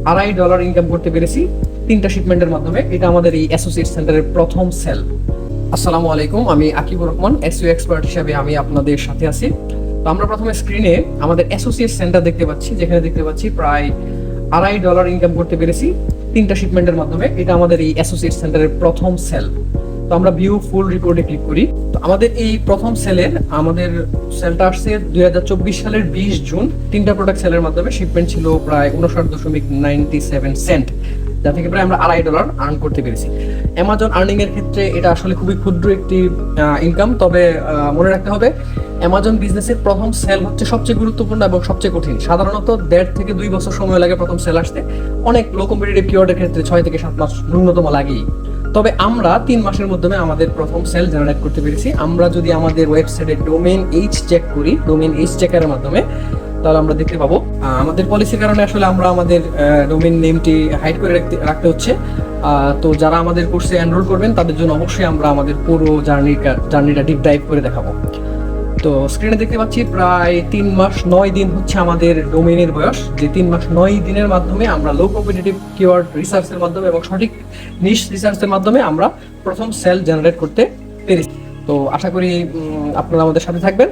$2.5 income করতে পেরেছি 3টা শিপমেন্টের মাধ্যমে। এটা আমাদের এই অ্যাসোসিয়েট সেন্টারের প্রথম সেল। আসসালামু আলাইকুম, আমি আকিবুর রহমান, এসইও এক্সপার্ট হিসেবে আমি আপনাদের সাথে আছি। তো আমরা প্রথমে স্ক্রিনে আমাদের অ্যাসোসিয়েট সেন্টার দেখতে পাচ্ছি, যেখানে দেখতে পাচ্ছি প্রায় $2.5 ইনকাম করতে পেরেছি 3টা শিপমেন্টের মাধ্যমে। এটা আমাদের এই অ্যাসোসিয়েট সেন্টারের প্রথম সেল। তো আমরা ভিউ ফুল রিপোর্টে ক্লিক করি। তো আমাদের এই প্রথম আমাদের সেলটা আসছে 2024 সালের 20 জুন। 3টা প্রোডাক্ট সেলের মাধ্যমে শিপমেন্ট ছিল প্রায় 59.97 সেন্ট, যা থেকে প্রায় আমরা $2.5 আর্ন করতে পেরেছি। অ্যামাজন আর্নিং এর ক্ষেত্রে এটা আসলে খুবই ক্ষুদ্র একটি ইনকাম, তবে মনে রাখতে হবে অ্যামাজন বিজনেসের প্রথম সেল হচ্ছে সবচেয়ে গুরুত্বপূর্ণ এবং সবচেয়ে কঠিন। সাধারণত 1.5 থেকে 2 বছর সময় লাগে প্রথম সেল আসতে। অনেক লো কম্পিটিটিভ কিওয়ার্ডের ক্ষেত্রে 6 থেকে 7 মাস ন্যূনতম লাগেই। তবে আমরা 3 মাসের মাধ্যমে আমাদের প্রথম সেল জেনারেট করতে পেরেছি। আমরা যদি আমাদের ওয়েবসাইটে ডোমেইন এইচ চেক করি, ডোমেইন এইচ চেকারের মাধ্যমে, তাহলে আমরা দেখতে পাবো আমাদের পলিসির কারণে আসলে আমরা আমাদের ডোমেইন নেমটি হাইড করে রাখতে হচ্ছে। তো যারা আমাদের কোর্সে এনরোল করবেন তাদের জন্য অবশ্যই আমরা আমাদের পুরো জার্নিটা ডিপ ডাইভ করে দেখাবো। তো স্ক্রিনে দেখতে পাচ্ছি প্রায় 3 মাস 9 দিন হচ্ছে আমাদের ডোমেইনের বয়স। যে 3 মাস 9 দিনের মাধ্যমে আমরা লো কম্পিটিটিভ কিওয়ার্ড রিসার্চের মাধ্যমে এবং সঠিক নিশ রিসার্চের মাধ্যমে আমরা প্রথম সেল জেনারেট করতে পেরেছি। তো আশা করি আপনারা আমাদের সাথে থাকবেন।